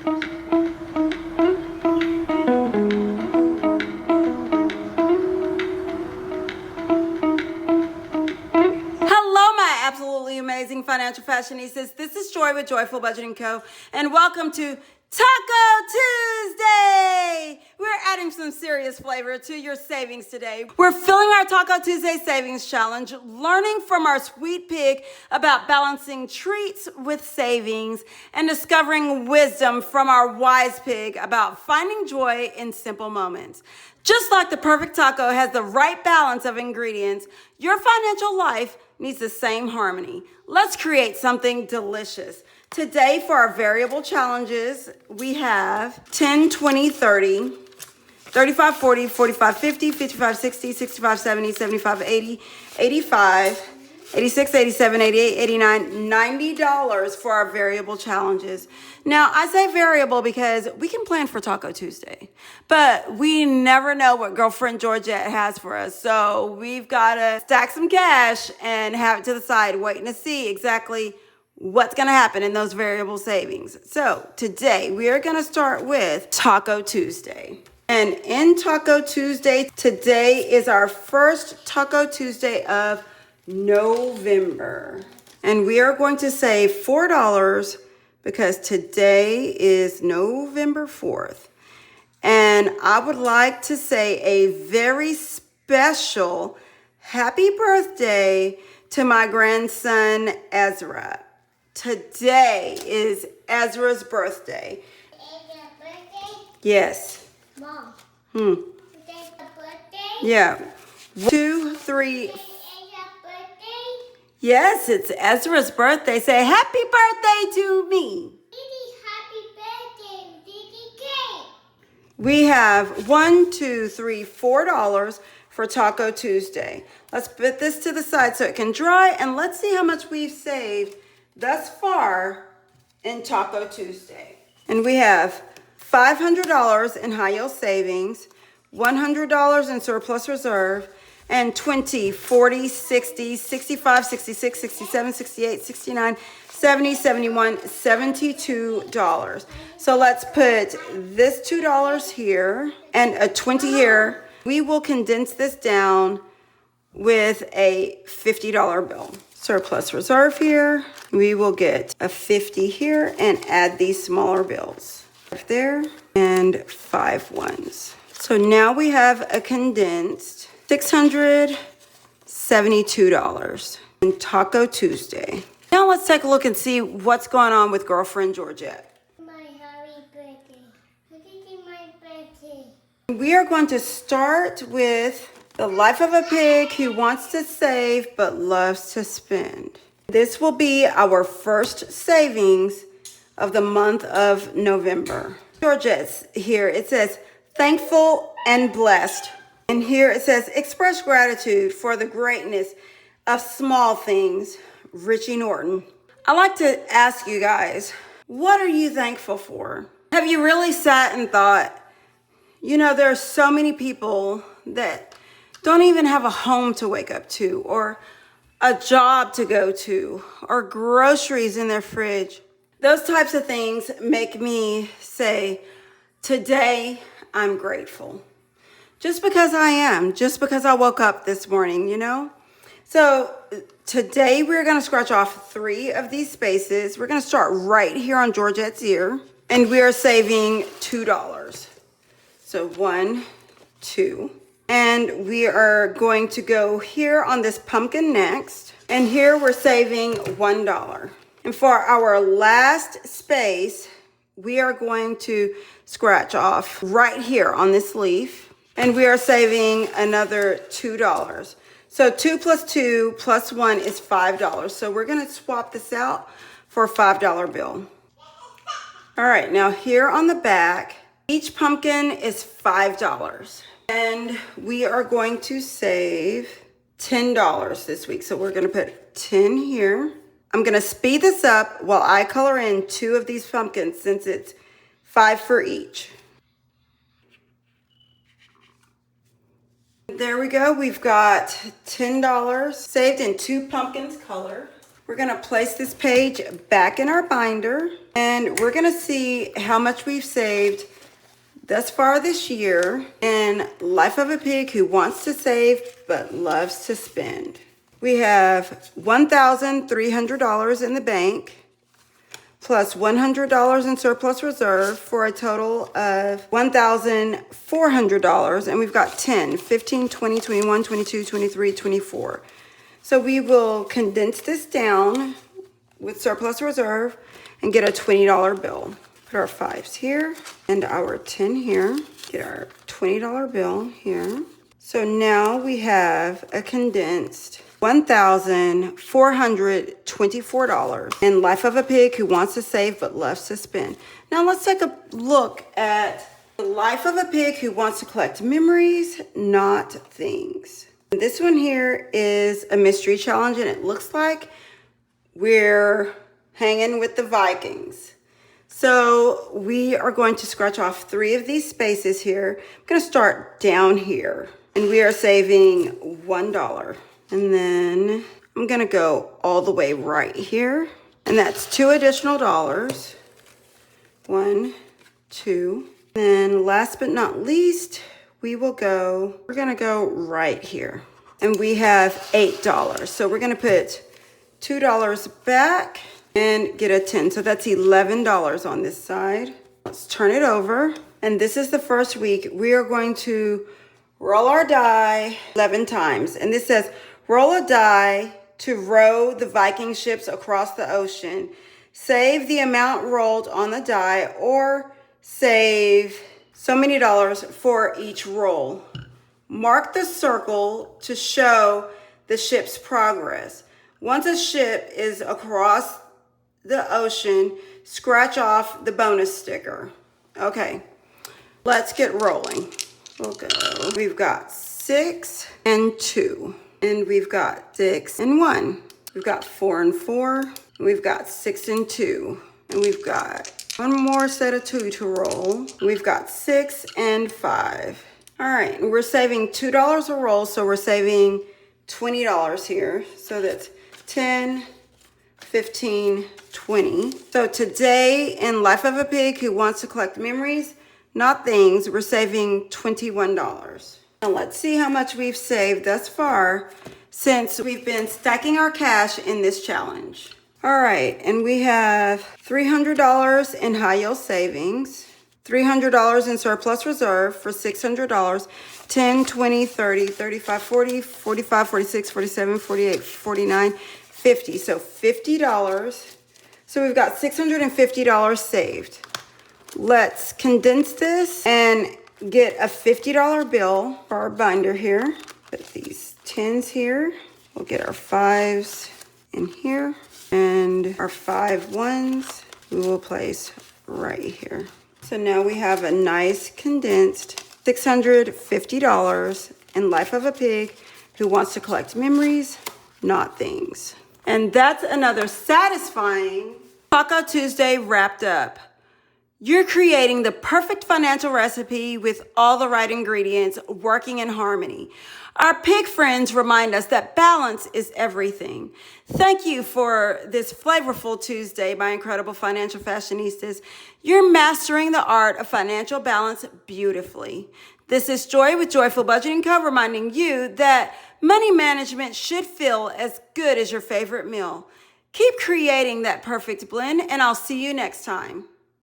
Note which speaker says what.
Speaker 1: Hello, my absolutely amazing financial fashionistas. This is Joy with Joyful Budgeting Co. And welcome to Taco Tuesday. We're adding some serious flavor to your savings today. We're filling our Taco Tuesday Savings Challenge, learning from our sweet pig about balancing treats with savings, and discovering wisdom from our wise pig about finding joy in simple moments. Just like the perfect taco has the right balance of ingredients, your financial life needs the same harmony. Let's create something delicious. Today for our variable challenges, we have 10, 20, 30, 35, 40, 45, 50, 55, 60, 65, 70, 75, 80, 85, 86, 87, 88, 89, $90 for our variable challenges. Now, I say variable because we can plan for Taco Tuesday, but we never know what girlfriend Georgette has for us. So we've got to stack some cash and have it to the side, waiting to see exactly what's going to happen in those variable savings. So today we are going to start with Taco Tuesday. And in Taco Tuesday, today is our first Taco Tuesday of November. And we are going to save $4 because today is November 4th. And I would like to say a very special happy birthday to my grandson, Ezra. Today is Ezra's birthday.
Speaker 2: Ezra's birthday?
Speaker 1: Yes.
Speaker 2: Mom.
Speaker 1: Today's
Speaker 2: the birthday?
Speaker 1: Yeah. 1, 2, 3.
Speaker 2: Ezra's birthday?
Speaker 1: Yes, it's Ezra's birthday. Say happy birthday to me.
Speaker 2: Didi, happy birthday, Didi cake.
Speaker 1: We have $1, 2, 3, $4 for Taco Tuesday. Let's put this to the side so it can dry, and let's see how much we've saved thus far in Taco Tuesday. And we have $500 in high yield savings, $100 in surplus reserve, and 20, 40, 60, 65, 66, 67, 68, 69, 70, 71, $72. So let's put this $2 here and a 20 here. We will condense this down with a $50 bill. Surplus reserve here. We will get a 50 here and add these smaller bills. 5 there and 5 ones. So now we have a condensed $672 in Taco Tuesday. Now let's take a look and see what's going on with girlfriend Georgette.
Speaker 2: My happy birthday. Didi, my birthday.
Speaker 1: We are going to start with the life of a pig who wants to save but loves to spend. This will be our first savings of the month of November. Georgette's here. It says, thankful and blessed. And here it says, express gratitude for the greatness of small things. Richie Norton. I like to ask you guys, what are you thankful for? Have you really sat and thought, you know, there are so many people that don't even have a home to wake up to, or a job to go to, or groceries in their fridge. Those types of things make me say, today I'm grateful. Just because I am, just because I woke up this morning, you know? So today we're gonna scratch off 3 of these spaces. We're gonna start right here on Georgette's ear, and we are saving $2. So 1, 2. And we are going to go here on this pumpkin next. And here we're saving $1. And for our last space, we are going to scratch off right here on this leaf. And we are saving another $2. So 2 plus 2 plus 1 is $5. So we're going to swap this out for a $5 bill. All right, now here on the back, each pumpkin is $5. And we are going to save $10 this week. So we're going to put 10 here. I'm going to speed this up while I color in 2 of these pumpkins since it's 5 for each. There we go. We've got $10 saved in 2 pumpkins color. We're gonna place this page back in our binder, and we're gonna see how much we've saved thus far this year in Life of a Pig Who Wants to Save but Loves to Spend. We have $1,300 in the bank, plus $100 in surplus reserve for a total of $1,400. And we've got 10, 15, 20, 21, 22, 23, 24. So we will condense this down with surplus reserve and get a $20 bill. Put our 5s here and our 10 here. Get our $20 bill here. So now we have a condensed $1,424 in Life of a Pig Who Wants to Save but Loves to Spend. Now let's take a look at the Life of a Pig Who Wants to Collect Memories, Not Things. This one here is a mystery challenge, and it looks like we're hanging with the Vikings. So we are going to scratch off 3 of these spaces here. I'm going to start down here, and we are saving $1. And then I'm gonna go all the way right here. And that's $2 additional. 1, 2. Then last but not least, we're gonna go right here. And we have $8. So we're gonna put $2 back and get a 10. So that's $11 on this side. Let's turn it over. And this is the first week. We are going to roll our die 11 times. And this says, roll a die to row the Viking ships across the ocean. Save the amount rolled on the die, or save so many dollars for each roll. Mark the circle to show the ship's progress. Once a ship is across the ocean, scratch off the bonus sticker. Okay, let's get rolling. We'll go. We've got 6 and 2. And we've got 6 and 1. We've got 4 and 4. We've got 6 and 2. And we've got one more set of 2 to roll. We've got 6 and 5. All right, and we're saving $2 a roll, so we're saving $20 here. So that's 10, 15, 20. So today in Life of a Pig Who Wants to Collect Memories, Not Things, we're saving $21. Now let's see how much we've saved thus far since we've been stacking our cash in this challenge. All right, and we have $300 in high yield savings, $300 in surplus reserve for $600, 10, 20, 30, 35, 40, 45, 46, 47, 48, 49, 50. So $50. So we've got $650 saved. Let's condense this and get a $50 bill for our binder here. Put these 10s here. We'll get our 5s in here, and our 5 1s we will place right here. So now we have a nice condensed $650 in Life of a Pig Who Wants to Collect Memories, Not Things. And that's another satisfying Taco Tuesday wrapped up. You're creating the perfect financial recipe with all the right ingredients working in harmony. Our pig friends remind us that balance is everything. Thank you for this flavorful Tuesday, my incredible financial fashionistas. You're mastering the art of financial balance beautifully. This is Joy with Joyful Budgeting Co. reminding you that money management should feel as good as your favorite meal. Keep creating that perfect blend, and I'll see you next time.